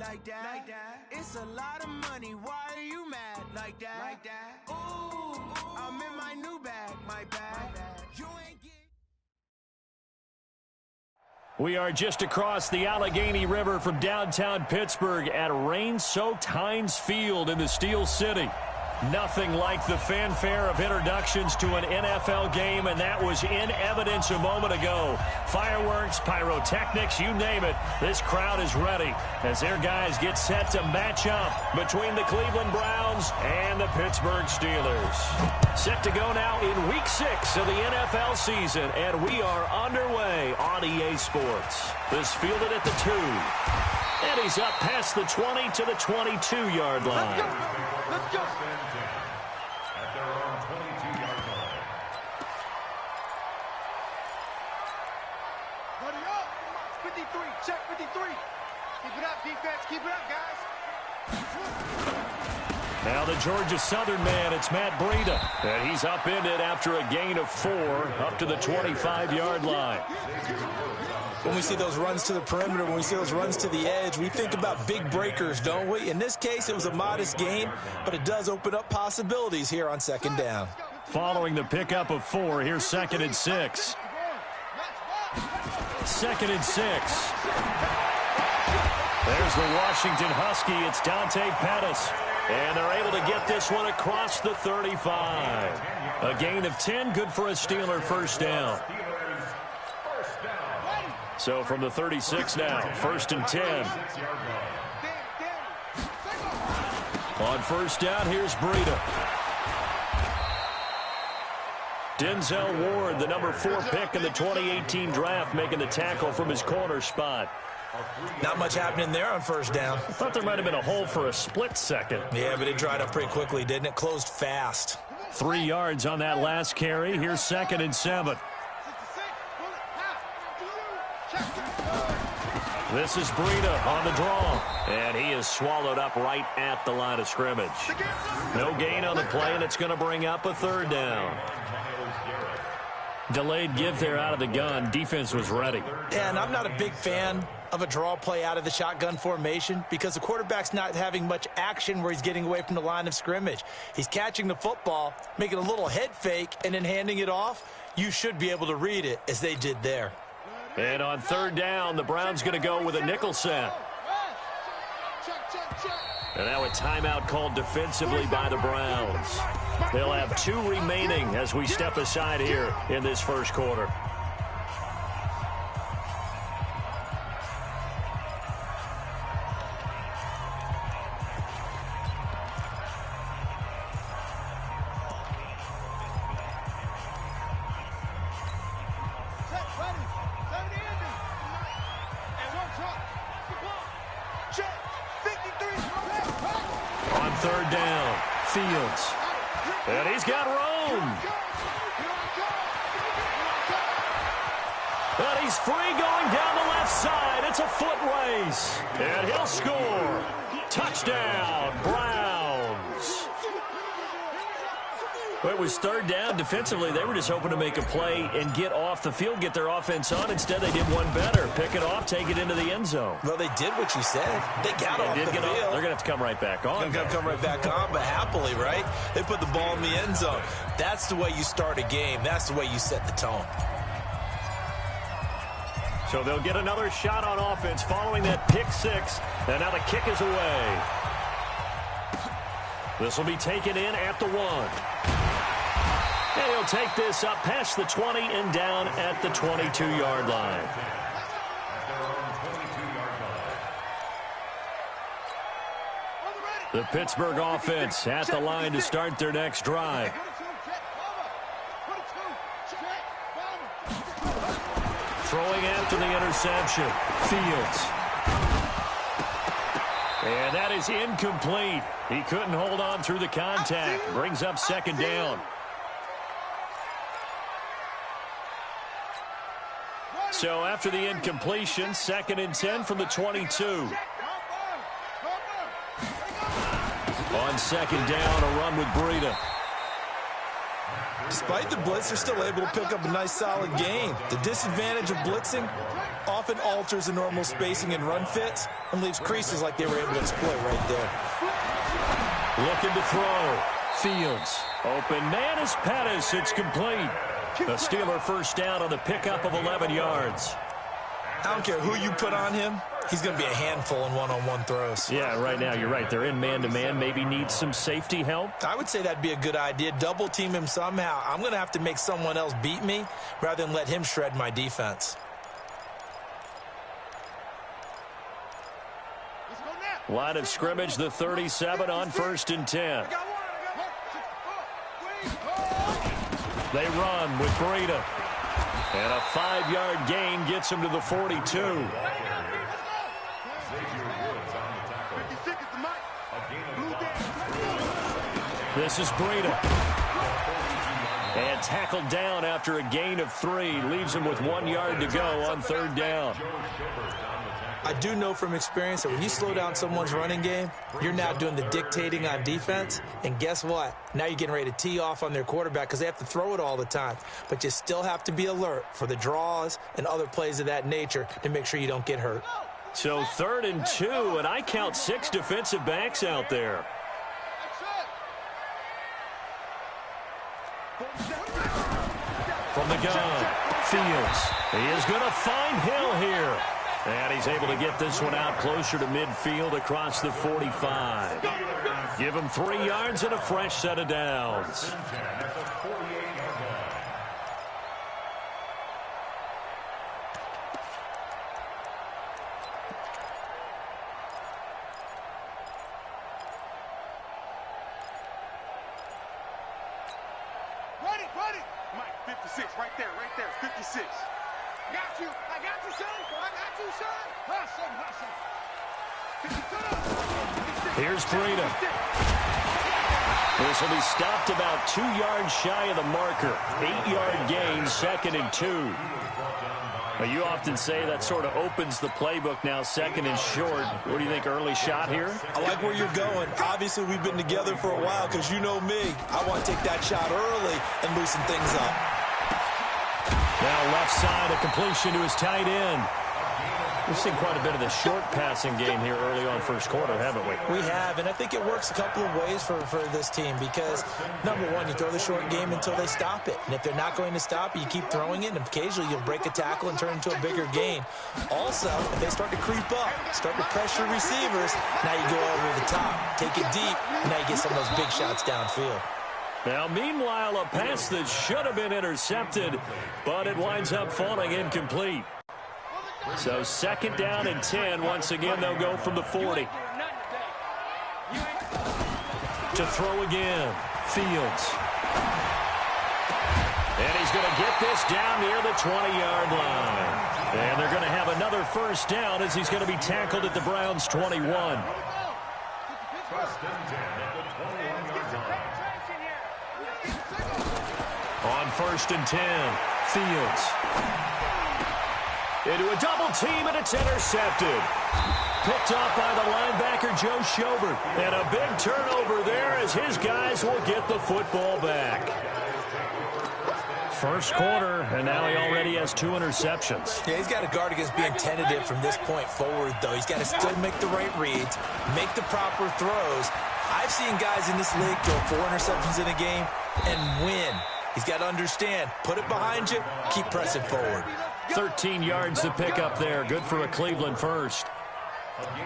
like that. It's a lot of money. Why are you mad like that? Ooh, I'm in my new bag, my bag. You ain't get. We are just across the Allegheny River from downtown Pittsburgh at rain-soaked Heinz Field in the Steel City. Nothing like the fanfare of introductions to an NFL game, and that was in evidence a moment ago. Fireworks, pyrotechnics, you name it. This crowd is ready as their guys get set to match up between the Cleveland Browns and the Pittsburgh Steelers. Set to go now in Week 6 of the NFL season, and we are underway on EA Sports. This fielded at the 2. And he's up past the 20 to the 22-yard line. Let's go. At their own 22-yard line. Buddy up. 53. Check 53. Keep it up, defense. Keep it up, guys. Now the Georgia Southern man, it's Matt Breida. And he's upended after a gain of 4 up to the 25-yard line. When we see those runs to the perimeter, when we see those runs to the edge, we think about big breakers, don't we? In this case, it was a modest gain, but it does open up possibilities here on second down. Following the pickup of 4, here's 2nd and 6. 2nd and 6. There's the Washington Husky. It's Dante Pettis. And they're able to get this one across the 35. A gain of 10, good for a Steeler first down. So from the 36 now, 1st and 10. On first down, here's Breida. Denzel Ward, the number 4 pick in the 2018 draft, making the tackle from his corner spot. Not much happening there on first down. I thought there might have been a hole for a split second. Yeah, but it dried up pretty quickly, didn't it? Closed fast. 3 yards on that last carry. Here's 2nd and 7. This is Breida on the draw. And he is swallowed up right at the line of scrimmage. No gain on the play, and it's going to bring up a 3rd down. Delayed give there out of the gun. Defense was ready. Yeah, and I'm not a big fan of a draw play out of the shotgun formation because the quarterback's not having much action where he's getting away from the line of scrimmage. He's catching the football, making a little head fake, and then handing it off. You should be able to read it as they did there. And on 3rd down, the Browns going to go with a nickel set. And now a timeout called defensively by the Browns. They'll have 2 remaining as we step aside here in this first quarter. On 3rd down, Fields. And he's got room. And he's free going down the left side. It's a foot race. And he'll score. Touchdown, Browns. Well, it was 3rd down. Defensively, they were just hoping to make a play and get off the field, get their offense on. Instead, they did one better. Pick it off, take it into the end zone. Well, they did what you said. They got off the field. They're going to have to come right back on. They're going to come right back on, but happily, right? They put the ball in the end zone. That's the way you start a game. That's the way you set the tone. So they'll get another shot on offense following that pick 6. And now the kick is away. This will be taken in at the 1. And he'll take this up past the 20 and down at the 22-yard line. The Pittsburgh offense at the line to start their next drive. Throwing after the interception, Fields. And that is incomplete. He couldn't hold on through the contact. Brings up 2nd down. So after the incompletion, 2nd and 10 from the 22. On 2nd down, a run with Breida. Despite the blitz, they're still able to pick up a nice solid gain. The disadvantage of blitzing often alters the normal spacing and run fits and leaves creases like they were able to exploit right there. Looking to throw. Fields. Open man is Pettis. It's complete. The Steeler first down on the pickup of 11 yards. I don't care who you put on him. He's going to be a handful in one-on-one throws. Yeah, right now you're right. They're in man-to-man. Maybe need some safety help. I would say that'd be a good idea. Double team him somehow. I'm going to have to make someone else beat me rather than let him shred my defense. Line of scrimmage, the 37 on 1st and 10. They run with Breida. And a 5-yard gain gets him to the 42. This is Breida. And tackled down after a gain of 3. Leaves him with 1 yard to go on 3rd down. I do know from experience that when you slow down someone's running game, you're now doing the dictating on defense. And guess what? Now you're getting ready to tee off on their quarterback because they have to throw it all the time. But you still have to be alert for the draws and other plays of that nature to make sure you don't get hurt. So 3rd and 2, and I count 6 defensive backs out there. From the gun, Fields. He is going to find Hill here. And he's able to get this one out closer to midfield across the 45. Give him 3 yards and a fresh set of downs. Ready. Mike, 56, right there, 56. I got you, son. Here's Breida. This will be stopped about 2 yards shy of the marker. 8-yard gain, 2nd and 2. Well, you often say that sort of opens the playbook now, 2nd and short. What do you think, early shot here? I like where you're going. Obviously, we've been together for a while because you know me. I want to take that shot early and loosen things up. Now left side, a completion to his tight end. We've seen quite a bit of the short passing game here early on first quarter, haven't we? We have, and I think it works a couple of ways for this team because, number one, you throw the short game until they stop it. And if they're not going to stop it, you keep throwing it, and occasionally you'll break a tackle and turn it into a bigger gain. Also, if they start to creep up, start to pressure receivers, now you go over the top, take it deep, and now you get some of those big shots downfield. Now, meanwhile, a pass that should have been intercepted, but it winds up falling incomplete. So 2nd down and 10. Once again, they'll go from the 40. To throw again, Fields. And he's going to get this down near the 20-yard line. And they're going to have another first down as he's going to be tackled at the Browns' 21. On 1st and 10, Fields. Into a double team, and it's intercepted. Picked off by the linebacker, Joe Schobert. And a big turnover there as his guys will get the football back. First quarter, and now he already has 2 interceptions. Yeah, he's got to guard against being tentative from this point forward, though. He's got to still make the right reads, make the proper throws. I've seen guys in this league throw 4 interceptions in a game and win. He's got to understand, put it behind you, keep pressing forward. 13 yards to pick up there. Good for a Cleveland first.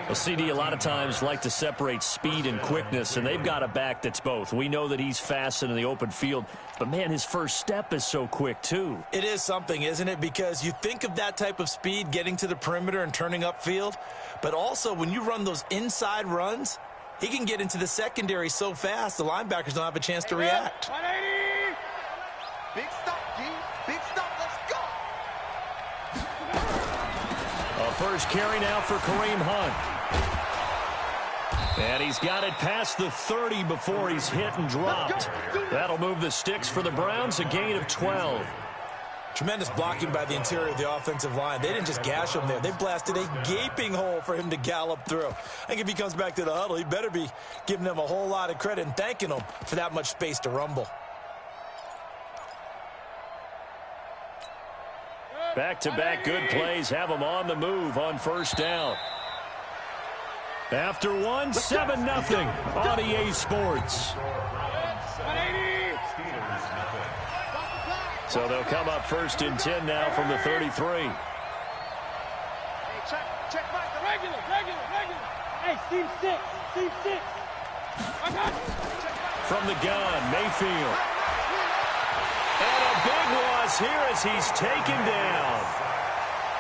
A CD a lot of times like to separate speed and quickness, and they've got a back that's both. We know that he's fast in the open field, but, man, his first step is so quick, too. It is something, isn't it? Because you think of that type of speed getting to the perimeter and turning upfield, but also when you run those inside runs, he can get into the secondary so fast the linebackers don't have a chance to react. 180! Big stop, G. Big stop. Let's go! A first carry now for Kareem Hunt. And he's got it past the 30 before he's hit and dropped. That'll move the sticks for the Browns, a gain of 12. Tremendous blocking by the interior of the offensive line. They didn't just gash him there. They blasted a gaping hole for him to gallop through. I think if he comes back to the huddle, he better be giving them a whole lot of credit and thanking them for that much space to rumble. Back-to-back good plays have them on the move on first down. After one, 7-0 on EA Sports. So they'll come up first and 10 now from the 33. Check back the regular. Hey, Steve 6. I got you. From the gun, Mayfield. And a big loss here as he's taken down.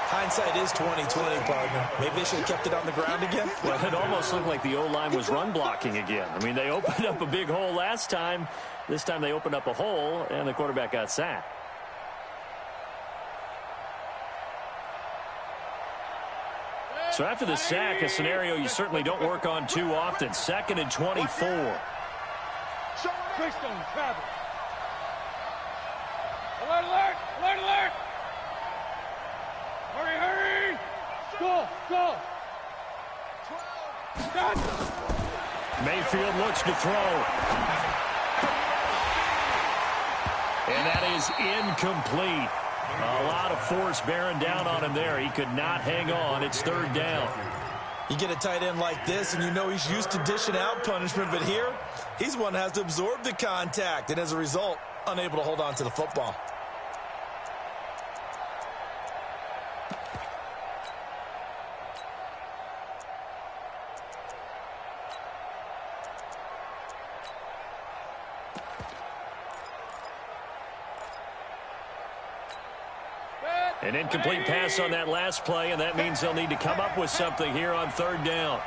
Hindsight is 20/20, partner. Maybe they should have kept it on the ground again. Well, it almost looked like the O-line was run blocking again. I mean, they opened up a big hole last time. This time they opened up a hole, and the quarterback got sacked. So after the sack, a scenario you certainly don't work on too often. 2nd and 24. Christian, travel. Alert! Hurry! Go! Mayfield looks to throw. And that is incomplete. A lot of force bearing down on him there. He could not hang on. It's 3rd down. You get a tight end like this, and you know he's used to dishing out punishment, but here, he's one that has to absorb the contact, and as a result, unable to hold on to the football. An incomplete pass on that last play, and that means they'll need to come up with something here on 3rd down.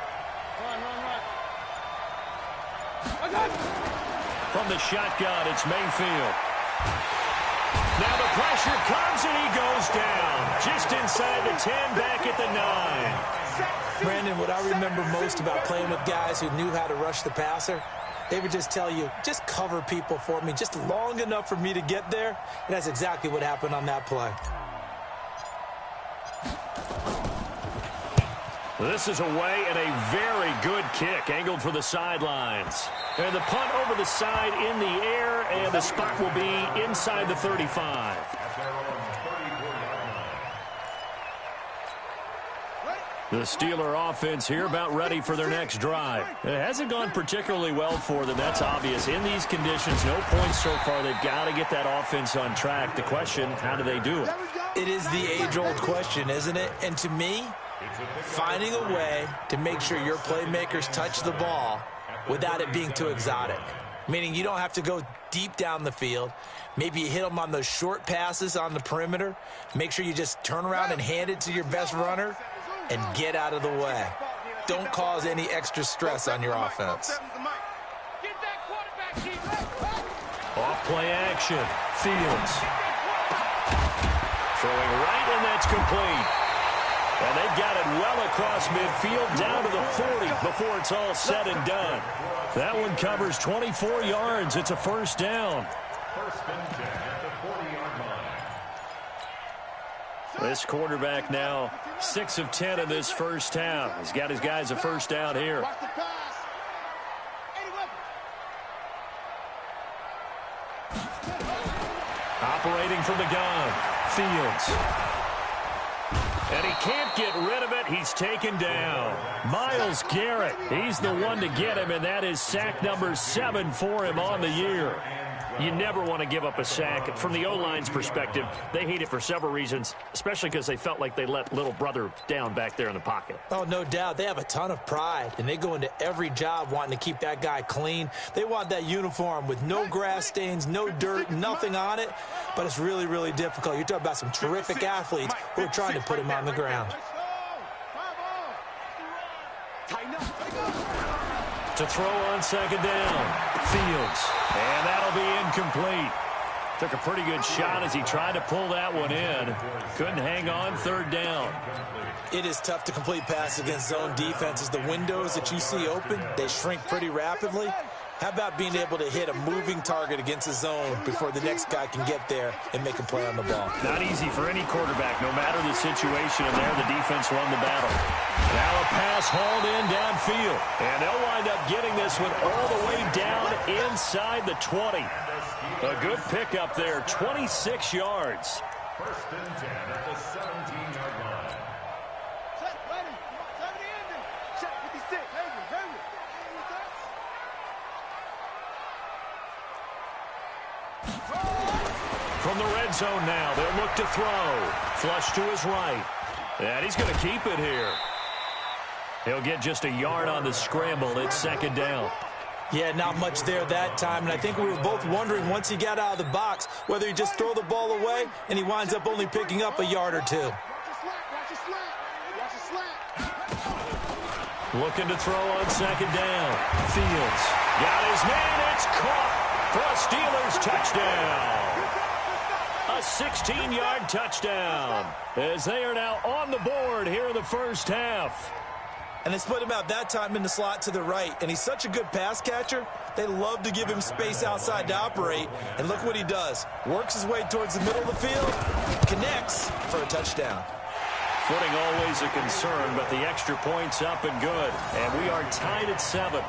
From the shotgun, it's Mayfield. Now the pressure comes, and he goes down. Just inside the 10, back at the 9. Brandon, what I remember most about playing with guys who knew how to rush the passer, they would just tell you, just cover people for me, just long enough for me to get there. And that's exactly what happened on that play. This is away and a very good kick, angled for the sidelines. And the punt over the side in the air, and the spot will be inside the 35. The Steeler offense here about ready for their next drive. It hasn't gone particularly well for them, that's obvious. In these conditions, no points so far. They've got to get that offense on track. The question, how do they do it? It is the age-old question, isn't it? And to me, finding a way to make sure your playmakers touch the ball without it being too exotic. Meaning you don't have to go deep down the field. Maybe you hit them on those short passes on the perimeter. Make sure you just turn around and hand it to your best runner and get out of the way. Don't cause any extra stress on your offense. Off play action. Fields. Throwing right, and that's complete. And they've got it well across midfield down to the 40 before it's all said and done. That one covers 24 yards. It's a 1st down. This quarterback now 6 of 10 in this first half. He's got his guys a 1st down here. Operating from the gun, Fields. And he can't get rid of it. He's taken down. Myles Garrett, he's the one to get him, and that is sack number 7 for him on the year. You never want to give up a sack. From the O-line's perspective, they hate it for several reasons, especially because they felt like they let little brother down back there in the pocket. Oh, no doubt. They have a ton of pride, and they go into every job wanting to keep that guy clean. They want that uniform with no grass stains, no dirt, nothing on it, but it's really, really difficult. You're talking about some terrific athletes who are trying to put him on the ground. To throw on 2nd down, Fields. And that'll be incomplete. Took a pretty good shot as he tried to pull that one in. Couldn't hang on, 3rd down. It is tough to complete passes against zone defenses. The windows that you see open, they shrink pretty rapidly. How about being able to hit a moving target against a zone before the next guy can get there and make a play on the ball? Not easy for any quarterback, no matter the situation. And there, the defense won the battle. Now a pass hauled in downfield. And they'll wind up getting this one all the way down inside the 20. A good pickup there, 26 yards. First and 10 at the 17-yard line. Check, ready. 70 ending. Check, 56. Hang it. From the red zone now, they'll look to throw. Flush to his right. And he's going to keep it here. He'll get just a yard on the scramble. It's second down. Yeah, not much there that time, and I think we were both wondering once he got out of the box whether he just throw the ball away, and he winds up only picking up a yard or two. Looking to throw on second down. Fields got his man. It's caught for a Steelers touchdown. A 16-yard touchdown as they are now on the board here in the first half. And they split him out that time in the slot to the right, and he's such a good pass catcher, they love to give him space outside to operate, and look what he does. Works his way towards the middle of the field, connects for a touchdown. Footing always a concern, but the extra point's up and good, and we are tied at 7.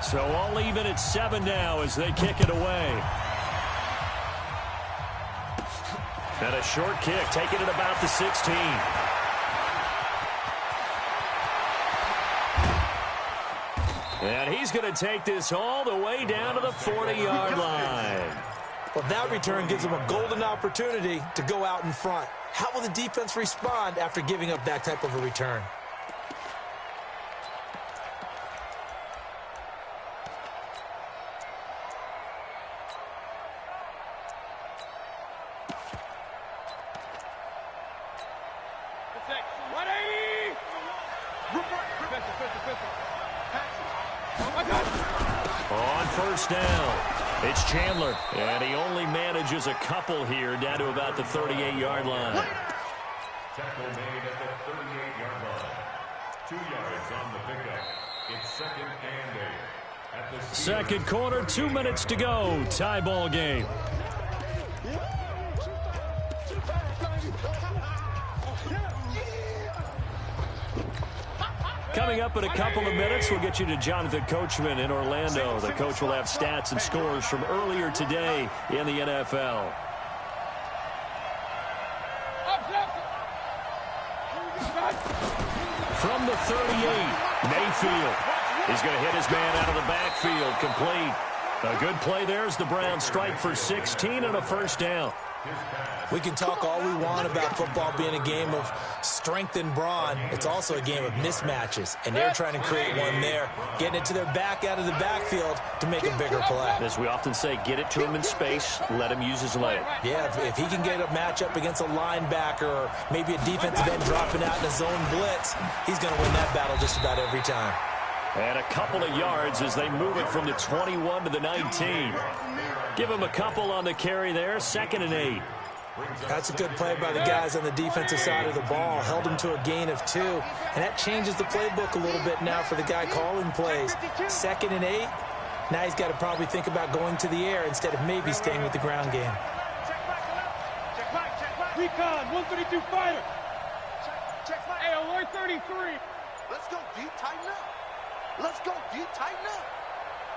So all even at 7 now as they kick it away. And a short kick, taking it about the 16. And he's going to take this all the way down to the 40-yard line. Well, that return gives him a golden opportunity to go out in front. How will the defense respond after giving up that type of a return? On first down, it's Chandler, and he only manages a couple here down to about the 38-yard line. Tackle made at the 38-yard line. 2 yards on the pickup. It's second and 8. At the second quarter, 2 minutes to go. Tie ball game. Coming up in a couple of minutes, we'll get you to Jonathan Coachman in Orlando. The coach will have stats and scores from earlier today in the NFL. From the 38, Mayfield. He's going to hit his man out of the backfield, complete. A good play there as the Browns strike for 16 and a first down. We can talk all we want about football being a game of strength and brawn. It's also a game of mismatches, and they're trying to create one there, getting it to their back out of the backfield to make a bigger play. As we often say, get it to him in space, let him use his leg. Yeah, if he can get a matchup against a linebacker or maybe a defensive end dropping out in a zone blitz, he's going to win that battle just about every time. And a couple of yards as they move it from the 21 to the 19. Give him a couple on the carry there, second and 8. That's a good play by the guys on the defensive side of the ball. Held him to a gain of 2. And that changes the playbook a little bit now for the guy calling plays. Second and 8. Now he's got to probably think about going to the air instead of maybe staying with the ground game. Recon, 132 fighter. Hey, alert 33. Let's go deep, tighten up. Let's go deep, tighten up.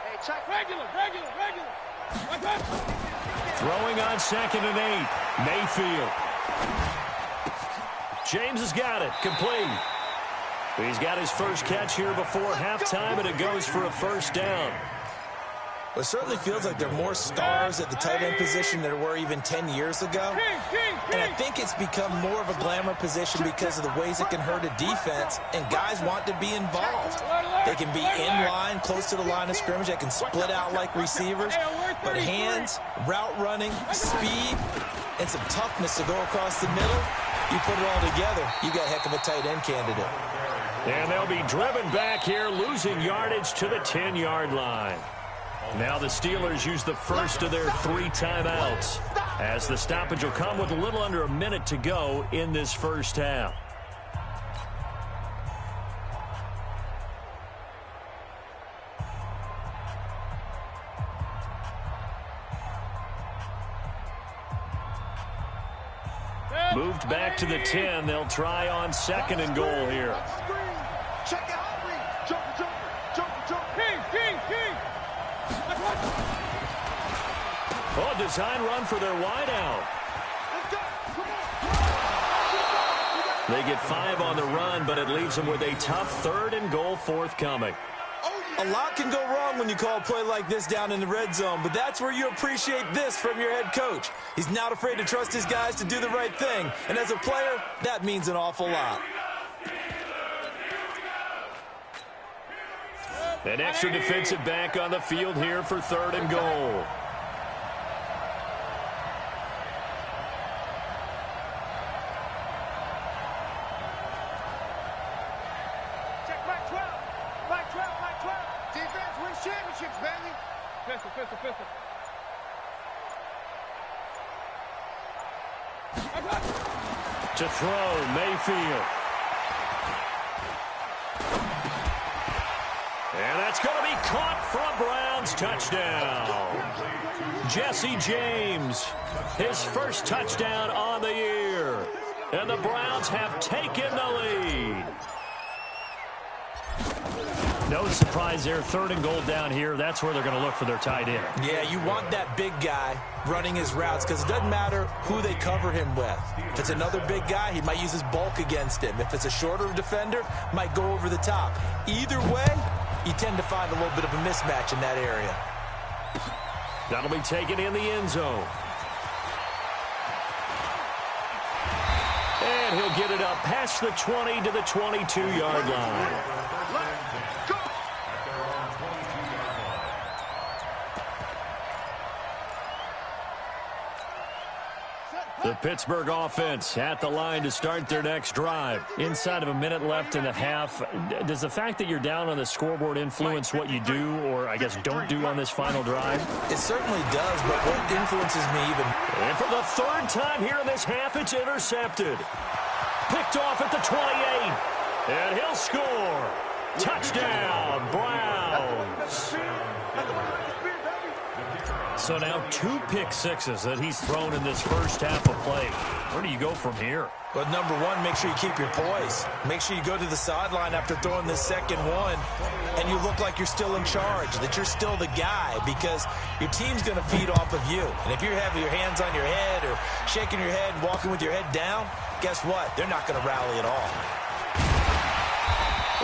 Hey, check. Regular. Like that. Throwing on second and 8. Mayfield. James has got it. Complete. He's got his first catch here before halftime, and it goes for a first down. Well, it certainly feels like there are more stars at the tight end position than there were even 10 years ago. And I think it's become more of a glamour position because of the ways it can hurt a defense, and guys want to be involved. They can be in line, close to the line of scrimmage. They can split out like receivers. But hands, route running, speed, and some toughness to go across the middle, you put it all together, you got a heck of a tight end candidate. And they'll be driven back here, losing yardage to the 10-yard line. Now the Steelers use the first of their 3 timeouts as the stoppage will come with a little under a minute to go in this first half. Moved back to the 10. They'll try on second and goal here. Check out. Jumper. Oh, design run for their wideout. They get 5 on the run, but it leaves them with a tough 3rd and goal forthcoming. A lot can go wrong when you call a play like this down in the red zone, but that's where you appreciate this from your head coach. He's not afraid to trust his guys to do the right thing, and as a player, that means an awful lot. An extra defensive back on the field here for 3rd and goal. Pistol. To throw, Mayfield. And that's going to be caught for a Browns touchdown. Jesse James, his first touchdown on the year. And the Browns have taken the lead. No surprise there, 3rd and goal down here. That's where they're going to look for their tight end. Yeah, you want that big guy running his routes because it doesn't matter who they cover him with. If it's another big guy, he might use his bulk against him. If it's a shorter defender, might go over the top. Either way, you tend to find a little bit of a mismatch in that area. That'll be taken in the end zone. And he'll get it up past the 20 to the 22-yard line. The Pittsburgh offense at the line to start their next drive. Inside of a minute left in the half, does the fact that you're down on the scoreboard influence what you do, or I guess don't do on this final drive? It certainly does, but what influences me even... And for the 3rd time here in this half, it's intercepted. Picked off at the 28. And he'll score. Touchdown, Browns. So now 2 pick sixes that he's thrown in this first half of play. Where do you go from here? Well, number one, make sure you keep your poise. Make sure you go to the sideline after throwing this second one, and you look like you're still in charge, that you're still the guy, because your team's going to feed off of you. And if you're having your hands on your head or shaking your head and walking with your head down, guess what? They're not going to rally at all.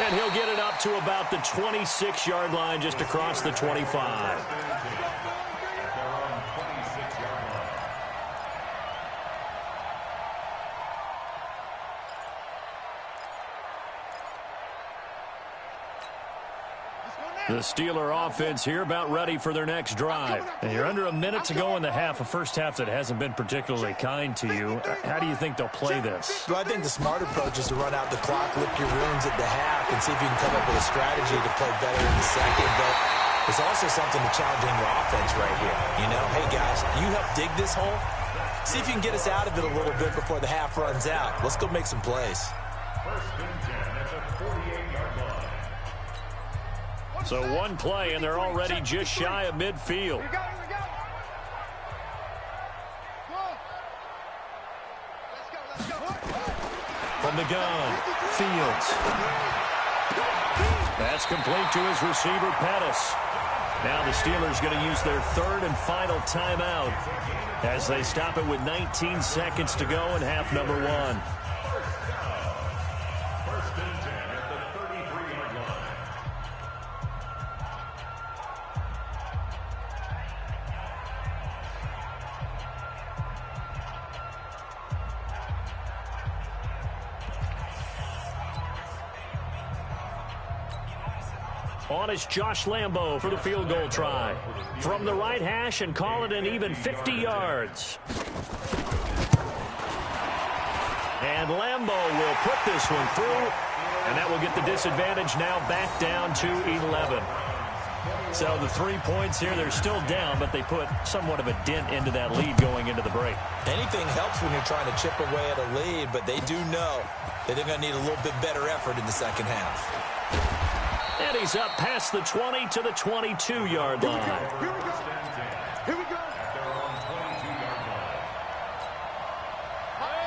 And he'll get it up to about the 26-yard line, just across the 25. The Steeler offense here about ready for their next drive. And you're under a minute to go in the half, a first half that hasn't been particularly kind to you. How do you think they'll play this? Well, I think the smart approach is to run out the clock, lick your wounds at the half, and see if you can come up with a strategy to play better in the second. But there's also something to challenging your offense right here. You know, hey, guys, you help dig this hole. See if you can get us out of it a little bit before the half runs out. Let's go make some plays. First and 10 at the 48-yard line. So one play, and they're already just shy of midfield. From the gun, Fields. That's complete to his receiver, Pettis. Now the Steelers going to use their 3rd and final timeout as they stop it with 19 seconds to go in half number 1. First and 10 at the 33-yard line. On is Josh Lambo for the field goal try. From the right hash and call it an even 50 yards. And Lambo will put this one through, and that will get the disadvantage now back down to 11. So the 3 points here, they're still down, but they put somewhat of a dent into that lead going into the break. Anything helps when you're trying to chip away at a lead, but they do know that they're going to need a little bit better effort in the second half. And he's up past the 20 to the 22-yard line. Here we go.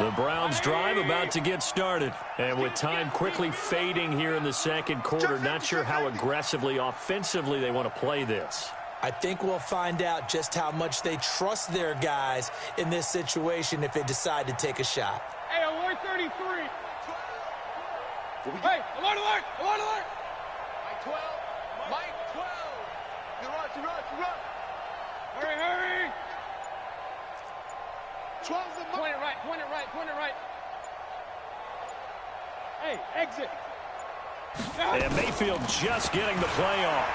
The Browns drive about to get started. And with time quickly fading here in the second quarter, not sure how aggressively, offensively they want to play this. I think we'll find out just how much they trust their guys in this situation if they decide to take a shot. Hey, alert 33. Hey, alert, alert, alert, alert. Mike 12. Mike 12. You run. Hurry, hurry. 12's the Point it right. Hey, exit. And Mayfield just getting the play off.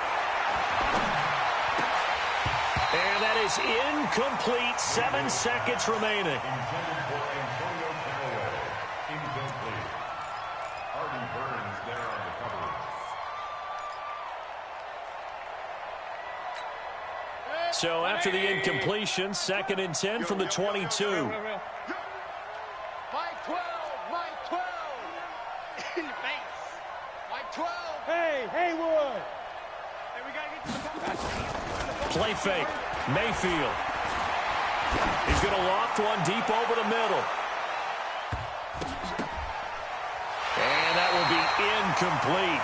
And that is incomplete. 7 seconds remaining. Intended for Antonio Callaway. Incomplete. Artie Burns there on the coverage. So after the incompletion, 2nd and 10 from the 22. Mike 12. In your face. Mike 12. Hey, Haywood. Hey, we got to get to the Play fake. Mayfield. He's going to loft one deep over the middle. And that will be incomplete.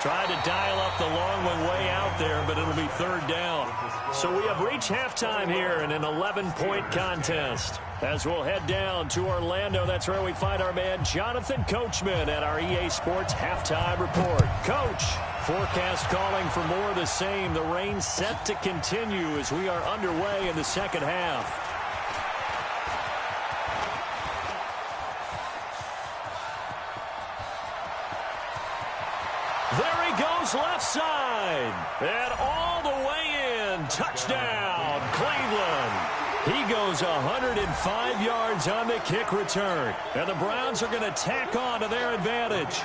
Tried to dial up the long one way out there, but it'll be 3rd down. So we have reached halftime here in an 11-point contest. As we'll head down to Orlando, that's where we find our man Jonathan Coachman at our EA Sports Halftime Report. Coach, forecast calling for more of the same. The rain set to continue as we are underway in the second half. There he goes left side. And all the way in. Touchdown, Cleveland. He goes 105 yards on the kick return. And the Browns are going to tack on to their advantage.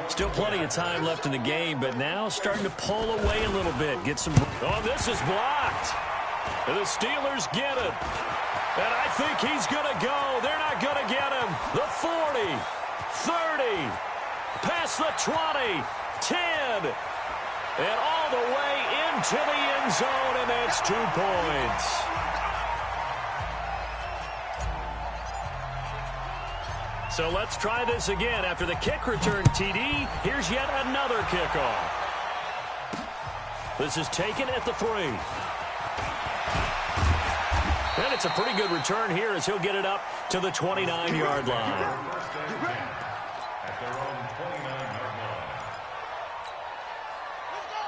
Still plenty of time left in the game, but now starting to pull away a little bit. Get some. Oh, this is blocked. And the Steelers get it. And I think he's going to go. They're not going to get him. The 40, 30, past the 20, 10, and all the way into the end zone, and that's 2 points. So let's try this again. After the kick return, TD, here's yet another kickoff. This is taken at the 3. And it's a pretty good return here as he'll get it up to the 29-yard line. At their own 29-yard line.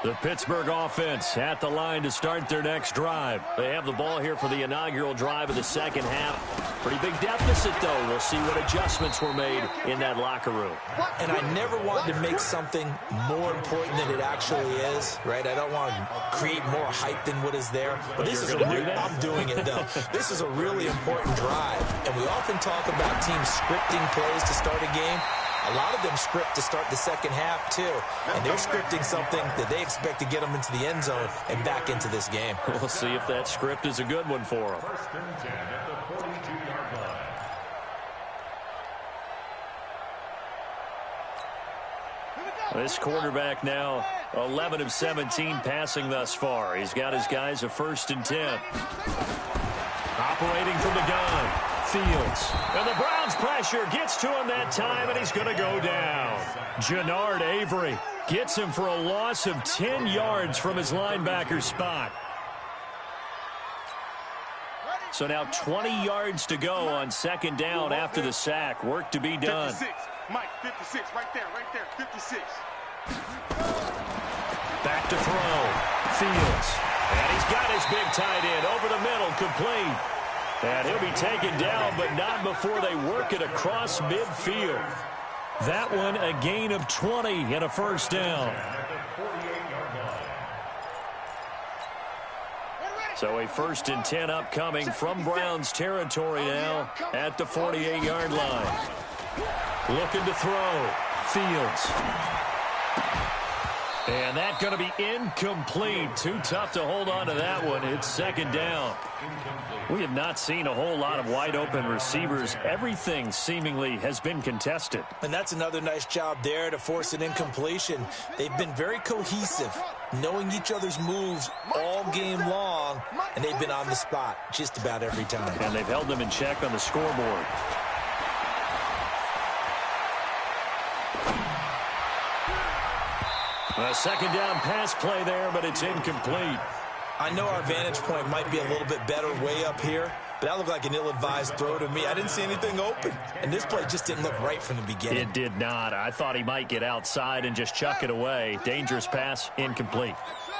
The Pittsburgh offense at the line to start their next drive. They have the ball here for the inaugural drive of the second half. Pretty big deficit, though. We'll see what adjustments were made in that locker room. And I never want to make something more important than it actually is, right? I don't want to create more hype than what is there. But this is I'm doing it, though. This is a really important drive. And we often talk about teams scripting plays to start a game. A lot of them script to start the second half, too. And they're scripting something that they expect to get them into the end zone and back into this game. We'll see if that script is a good one for them. 1st and 10 at the 42-yard line. This quarterback now 11 of 17 passing thus far. He's got his guys a 1st and 10. Operating from the gun. Fields. And the Browns pressure gets to him that time, and he's going to go down. Jannard Avery gets him for a loss of 10 yards from his linebacker spot. So now 20 yards to go on 2nd down after the sack. Work to be done. 56. Mike, 56. Right there. 56. Back to throw. Fields. And he's got his big tight end over the middle, complete. And he'll be taken down, but not before they work it across midfield. That one a gain of 20 and a 1st down. So a 1st and 10 upcoming from Browns territory now at the 48-yard line. Looking to throw. Fields. And that's going to be incomplete. Too tough to hold on to that one. It's 2nd down. We have not seen a whole lot of wide-open receivers. Everything seemingly has been contested. And that's another nice job there to force an incompletion. They've been very cohesive, knowing each other's moves all game long, and they've been on the spot just about every time. And they've held them in check on the scoreboard. A 2nd down pass play there, but it's incomplete. I know our vantage point might be a little bit better way up here, but that looked like an ill-advised throw to me. I didn't see anything open, and this play just didn't look right from the beginning. It did not. I thought he might get outside and just chuck it away. Dangerous pass, incomplete.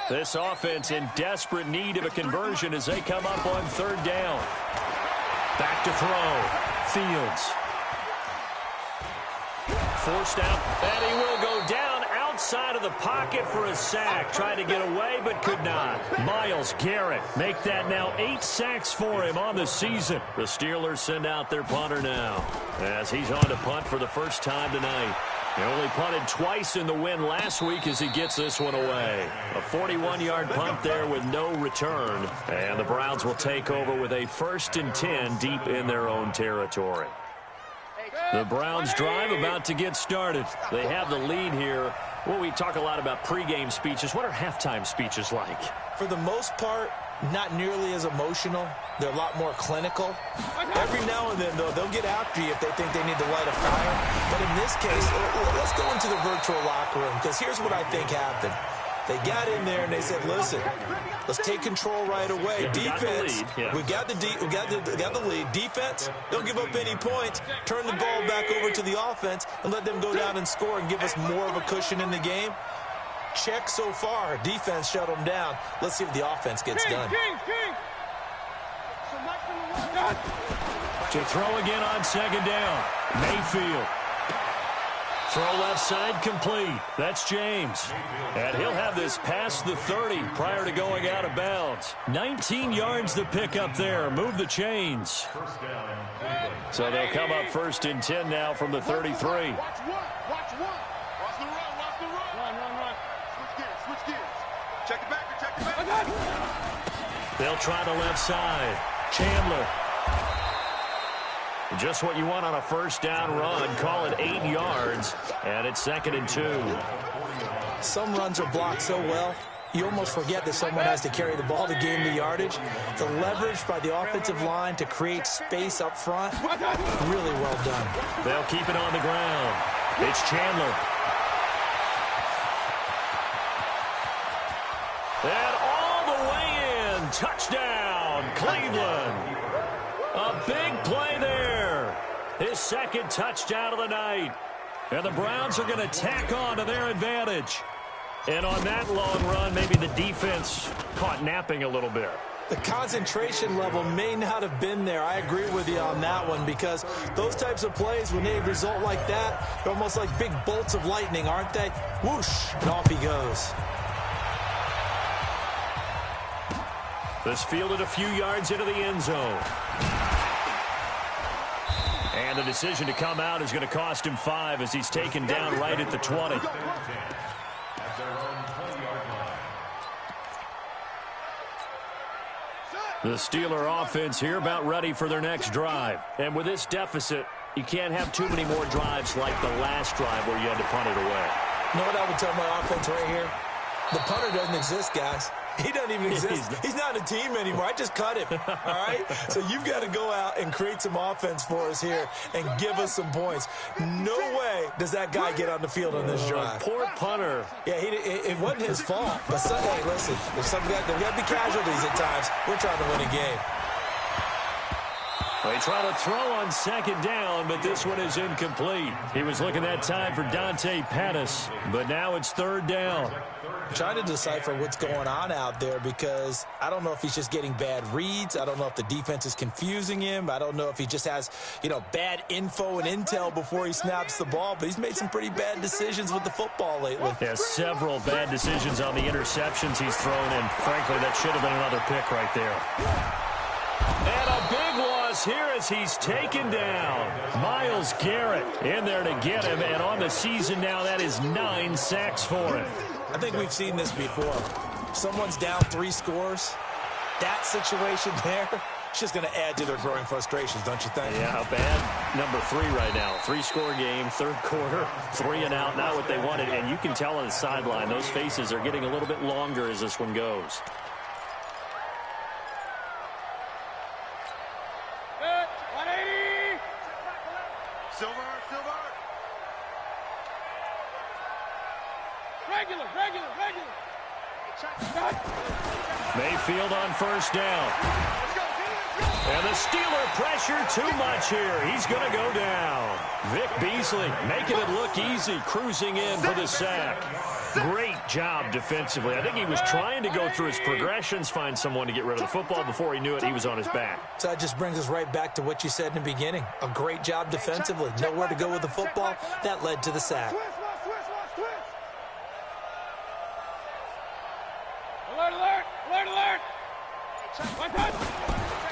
This offense in desperate need of a conversion as they come up on third down. Back to throw. Fields. Forced out, and he will go down outside of the pocket for a sack. Tried to get away, but could not. Myles Garrett make that now 8 sacks for him on the season. The Steelers send out their punter now as he's on to punt for the first time tonight. He only punted twice in the win last week as he gets this one away. A 41-yard punt there with no return. And the Browns will take over with a 1st and 10 deep in their own territory. The Browns drive about to get started. They have the lead here. Well, we talk a lot about pregame speeches. What are halftime speeches like? For the most part, not nearly as emotional. They're a lot more clinical. Every now and then, though, they'll get after you if they think they need to light a fire. But in this case, let's go into the virtual locker room, because here's what I think happened. They got in there and they said, listen, let's take control right away. Defense, we got the lead. Defense, don't give up any points. Turn the ball back over to the offense and let them go down and score and give us more of a cushion in the game. Check so far. Defense shut them down. Let's see if the offense gets done. To throw again on second down. Mayfield. Throw left side complete. That's James. And he'll have this past the 30 prior to going out of bounds. 19 yards to pick up there. Move the chains. So they'll come up 1st and 10 now from the 33. Watch one. Watch the run. Run. Switch gears. Check it back. They'll try the left side. Chandler. Just what you want on a 1st down run. Call it 8 yards. And it's 2nd and 2. Some runs are blocked so well, you almost forget that someone has to carry the ball to gain the yardage. The leverage by the offensive line to create space up front, really well done. They'll keep it on the ground. It's Chandler. And all the way in. Touchdown, Cleveland. A big play there. His 2nd touchdown of the night. And the Browns are going to tack on to their advantage. And on that long run, maybe the defense caught napping a little bit. The concentration level may not have been there. I agree with you on that one, because those types of plays, when they result like that, they're almost like big bolts of lightning, aren't they? Whoosh, and off he goes. This fielded a few yards into the end zone. And the decision to come out is going to cost him 5 as he's taken down right at the 20. The Steeler offense here about ready for their next drive. And with this deficit, you can't have too many more drives like the last drive where you had to punt it away. You know what I would tell my offense right here? The punter doesn't exist, guys. He doesn't even exist. He's not a team anymore. I just cut him, all right? So you've got to go out and create some offense for us here and give us some points. No way does that guy get on the field on this drive. Poor punter. Yeah, it wasn't his fault. But, hey, listen, there's got to be casualties at times. We're trying to win a game. They try to throw on 2nd down, but this one is incomplete. He was looking that time for Dante Pettis, but now it's 3rd down. I'm trying to decipher what's going on out there, because I don't know if he's just getting bad reads. I don't know if the defense is confusing him. I don't know if he just has, bad info and intel before he snaps the ball, but he's made some pretty bad decisions with the football lately. Yeah, several bad decisions on the interceptions he's thrown, and frankly, that should have been another pick right there. And a big loss here as he's taken down. Myles Garrett in there to get him, and on the season now, that is 9 sacks for him. I think we've seen this before. Someone's down 3 scores. That situation there, it's just going to add to their growing frustrations, don't you think? Yeah, bad number 3 right now. 3-score game, 3rd quarter, 3 and out, not what they wanted. And you can tell on the sideline, those faces are getting a little bit longer as this one goes. Regular. Mayfield on first down. And the Steeler pressure too much here. He's going to go down. Vic Beasley making it look easy, cruising in for the sack. Great job defensively. I think he was trying to go through his progressions, find someone to get rid of the football. Before he knew it, he was on his back. So that just brings us right back to what you said in the beginning. A great job defensively. Nowhere to go with the football. That led to the sack. Alert, alert, alert, alert.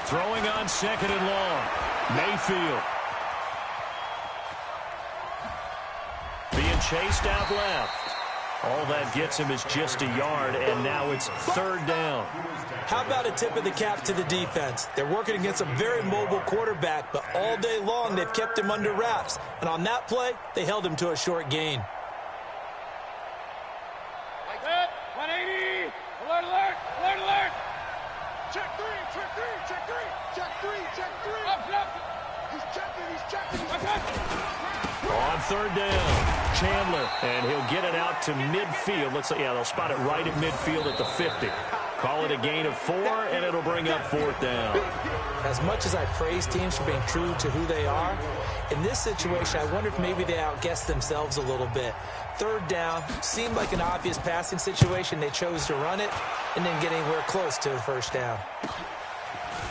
Throwing on second and long. Mayfield. Being chased out left. All that gets him is just a yard, and now it's third down. How about a tip of the cap to the defense? They're working against a very mobile quarterback, but all day long they've kept him under wraps. And on that play, they held him to a short gain. Like that. 180. Alert, alert, alert, alert. Check three, check three, check three, check three, check three. Up, up. He's checking, he's checking. On third down, Chandler, and he'll get it out to midfield. They'll spot it right at midfield at the 50. Call it a gain of 4, and it'll bring up fourth down. As much as I praise teams for being true to who they are, in this situation, I wonder if maybe they outguessed themselves a little bit. Third down seemed like an obvious passing situation. They chose to run it and didn't get anywhere close to the first down.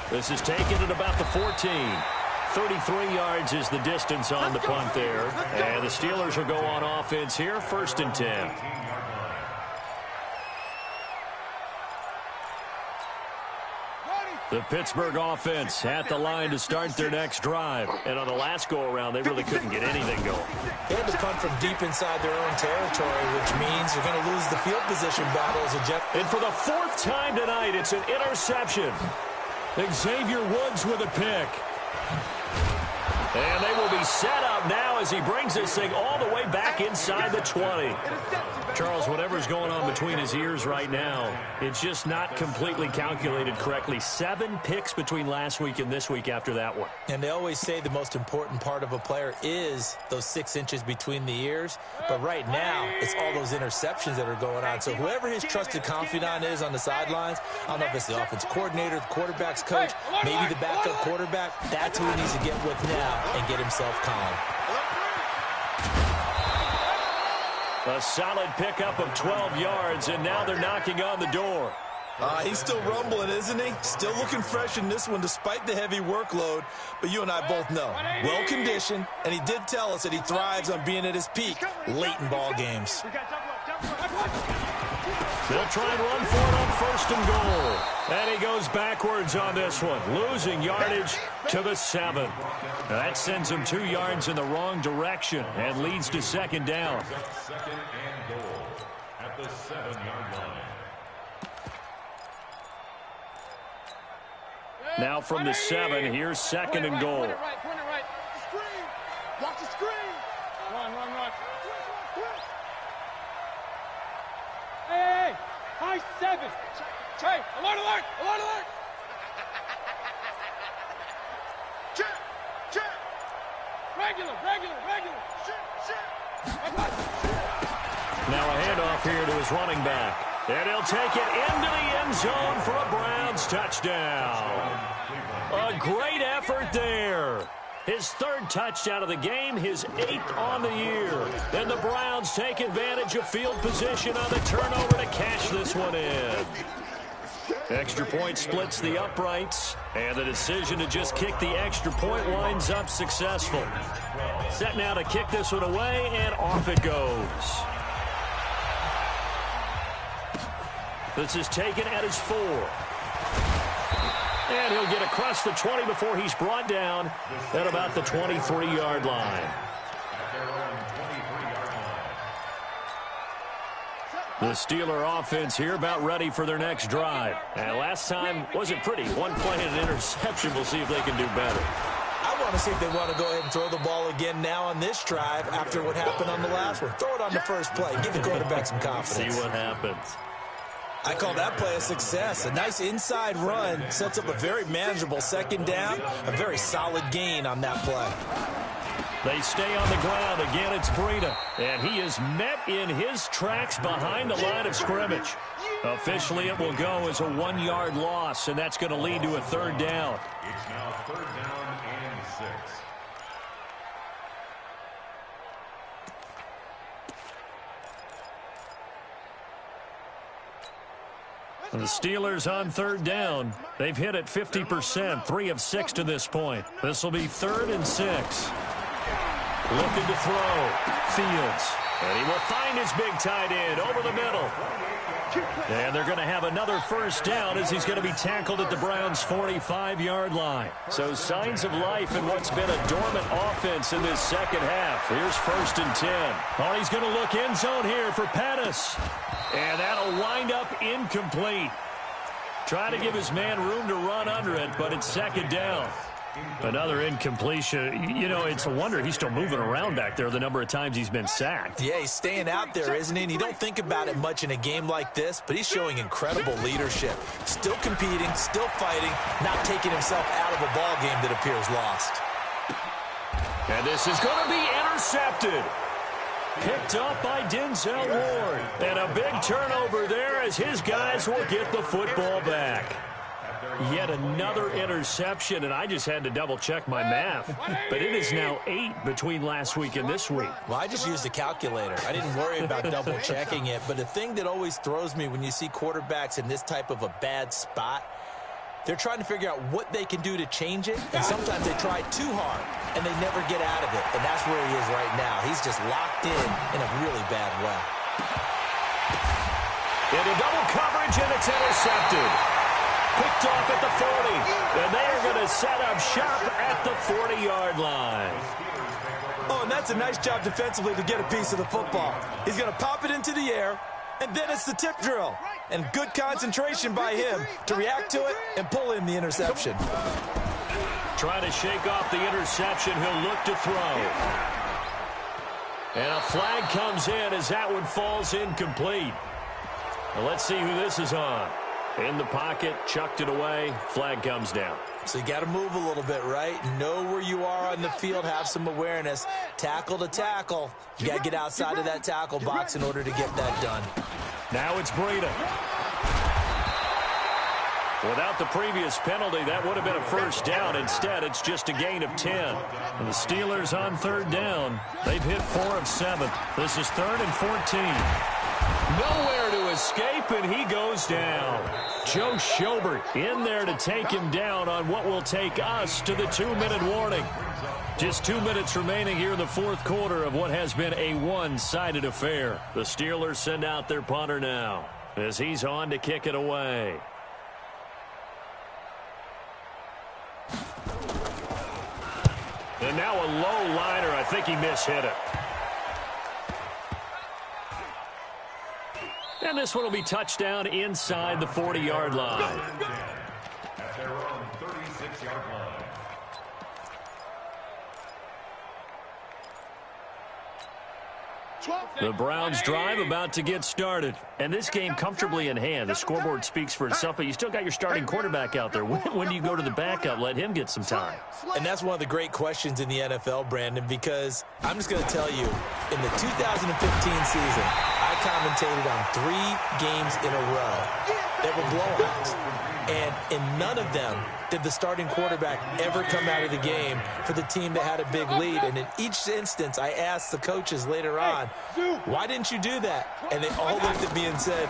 This is taken at about the 14. 33 yards is the distance on the punt there. And the Steelers will go on offense here, first and 10. The Pittsburgh offense at the line to start their next drive. And on the last go-around, they really couldn't get anything going. They had to punt from deep inside their own territory, which means you're going to lose the field position battle as a jet. And for the 4th time tonight, it's an interception. Xavier Woods with a pick. And they will be set up now as he brings this thing all the way back inside the 20. Charles, whatever's going on between his ears right now, it's just not completely calculated correctly. 7 picks between last week and this week after that one. And they always say the most important part of a player is those 6 inches between the ears. But right now, it's all those interceptions that are going on. So whoever his trusted confidant is on the sidelines, I don't know if it's the offense coordinator, the quarterback's coach, maybe the backup quarterback, that's who he needs to get with now and get himself calm. A solid pickup of 12 yards, and now they're knocking on the door. He's still rumbling, isn't he? Still looking fresh in this one despite the heavy workload. But you and I both know, well-conditioned, and he did tell us that he thrives on being at his peak late in ball games. They'll try and run for it on first and goal. And he goes backwards on this one, losing yardage to the 7. Now that sends him 2 yards in the wrong direction and leads to second down. Second and goal at the 7-yard line. Now from the 7, here's second and goal. Point it right, point it right. Screen. Watch the screen. Run, run, run. Hey, high 7. Trey, alert, alert, alert, alert. Check, check. Regular, regular, regular. Now a handoff here to his running back. And he'll take it into the end zone for a Browns touchdown. A great effort there. His 3rd touchdown of the game, his 8th on the year. Then the Browns take advantage of field position on the turnover to cash this one in. Extra point splits the uprights, and the decision to just kick the extra point winds up successful. Set now to kick this one away, and off it goes. This is taken at his 4. And he'll get across the 20 before he's brought down at about the 23-yard line. The Steeler offense here about ready for their next drive. And last time wasn't pretty. One play and an interception. We'll see if they can do better. I want to see if they want to go ahead and throw the ball again now on this drive after what happened on the last one. Throw it on the first play. Give the quarterback some confidence. See what happens. I call that play a success. A nice inside run sets up a very manageable second down. A very solid gain on that play. They stay on the ground. Again, it's Breida. And he is met in his tracks behind the line of scrimmage. Officially, it will go as a 1-yard loss, and that's going to lead to a third down. It's now third down and 6. The Steelers on third down. They've hit it 50%, 3 of 6 to this point. This will be 3rd and 6. Looking to throw. Fields. And he will find his big tight end over the middle. And they're going to have another first down as he's going to be tackled at the Browns' 45-yard line. So signs of life in what's been a dormant offense in this second half. Here's 1st and 10. Oh, he's going to look end zone here for Pettis. And that'll wind up incomplete. Trying to give his man room to run under it, but it's 2nd down. Another incompletion. You know, it's a wonder he's still moving around back there the number of times he's been sacked. Yeah, he's staying out there, isn't he? And you don't think about it much in a game like this, but he's showing incredible leadership. Still competing, still fighting, not taking himself out of a ball game that appears lost. And this is going to be intercepted. Picked up by Denzel Ward. And a big turnover there as his guys will get the football back. Yet another interception, and I just had to double-check my math. But it is now 8 between last week and this week. Well, I just used a calculator. I didn't worry about double-checking it. But the thing that always throws me when you see quarterbacks in this type of a bad spot, they're trying to figure out what they can do to change it. And sometimes they try too hard, and they never get out of it. And that's where he is right now. He's just locked in a really bad way. Into double coverage, and it's intercepted. Picked off at the 40, and they are going to set up shop at the 40-yard line. Oh, and that's a nice job defensively to get a piece of the football. He's going to pop it into the air, and then it's the tip drill. And good concentration by him to react to it and pull in the interception. Trying to shake off the interception, he'll look to throw. And a flag comes in as that one falls incomplete. Well, let's see who this is on. In the pocket, chucked it away, flag comes down. So you got to move a little bit, right? Know where you are on the field, have some awareness. Tackle to tackle. You got to get outside of that tackle box in order to get that done. Now it's Breida. Without the previous penalty, that would have been a first down. Instead, it's just a gain of 10. And the Steelers on third down. They've hit 4 of 7. This is 3rd and 14. Nowhere to escape, and he goes down. Joe Schobert in there to take him down on what will take us to the 2-minute warning. Just 2 minutes remaining here in the 4th quarter of what has been a one-sided affair. The Steelers send out their punter now as he's on to kick it away. And now a low liner. I think he mishit it. And this one will be touchdown inside the 40-yard line. At their own 36-yard line. The Browns drive about to get started. And this game comfortably in hand. The scoreboard speaks for itself, but you still got your starting quarterback out there. When do you go to the backup? Let him get some time. And that's one of the great questions in the NFL, Brandon, because I'm just going to tell you, in the 2015 season, I commentated on 3 games in a row that were blowouts. And in none of them did the starting quarterback ever come out of the game for the team that had a big lead. And in each instance, I asked the coaches later on, why didn't you do that? And they all looked at me and said,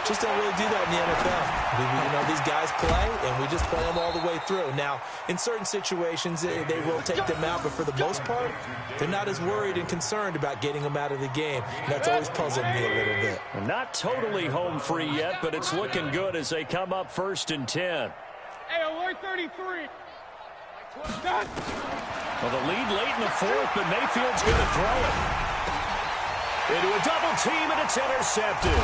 just don't really do that in the NFL. You know, these guys play, and we just play them all the way through. Now, in certain situations, they will take them out, but for the most part, they're not as worried and concerned about getting them out of the game. And that's always puzzled me a little bit. Not totally home free yet, but it's looking good as they come up 1st and 10. Hey, alert 33. Well, the lead late in the 4th, but Mayfield's going to throw it. Into a double team, and it's intercepted.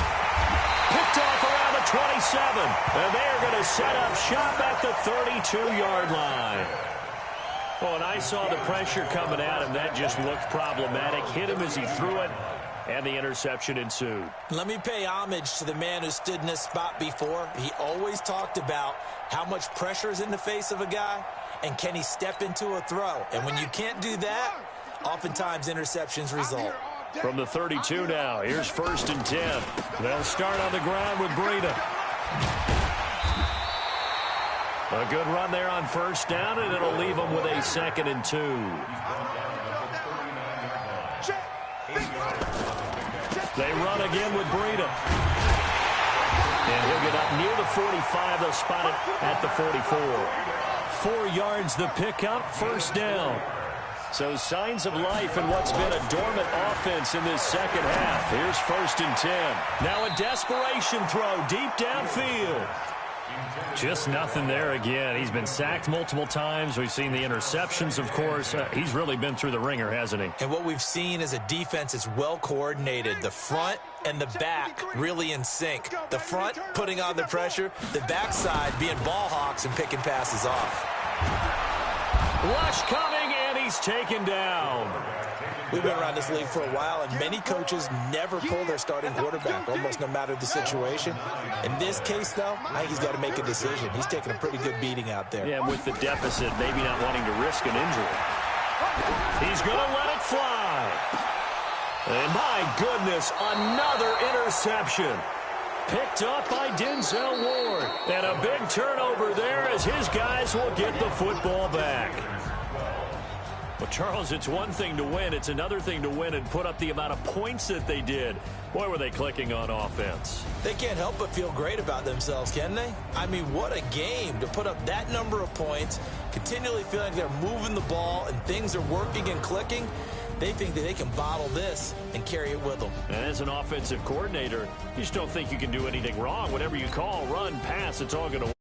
Picked off around the 27. And they're going to set up shop at the 32-yard line. Well, and I saw the pressure coming at him. That just looked problematic. Hit him as he threw it, and the interception ensued. Let me pay homage to the man who stood in this spot before. He always talked about how much pressure is in the face of a guy, and can he step into a throw. And when you can't do that, Oftentimes, interceptions result. From the 32 now, here's 1st and 10. They'll start on the ground with Breida. A good run there on 1st down, and it'll leave them with a 2nd and 2. They run again with Breida. And he'll get up near the 45. They'll spot it at the 44. 4 yards the pickup, 1st down. So signs of life in what's been a dormant offense in this second half. Here's 1st and 10. Now a desperation throw deep downfield. Just nothing there again. He's been sacked multiple times. We've seen the interceptions, of course. He's really been through the ringer, hasn't he? And what we've seen is a defense that's well coordinated. The front and the back really in sync. The front putting on the pressure, the backside being ball hawks and picking passes off. Rush coming, and he's taken down. We've been around this league for a while, and many coaches never pull their starting quarterback, almost no matter the situation. In this case, though, I think he's got to make a decision. He's taking a pretty good beating out there. Yeah, with the deficit, maybe not wanting to risk an injury. He's going to let it fly. And my goodness, another interception. Picked up by Denzel Ward. And a big turnover there as his guys will get the football back. Well, Charles, it's one thing to win. It's another thing to win and put up the amount of points that they did. Boy, were they clicking on offense. They can't help but feel great about themselves, can they? I mean, what a game to put up that number of points, continually feeling like they're moving the ball and things are working and clicking. They think that they can bottle this and carry it with them. And as an offensive coordinator, you just don't think you can do anything wrong. Whatever you call, run, pass, it's all going to work.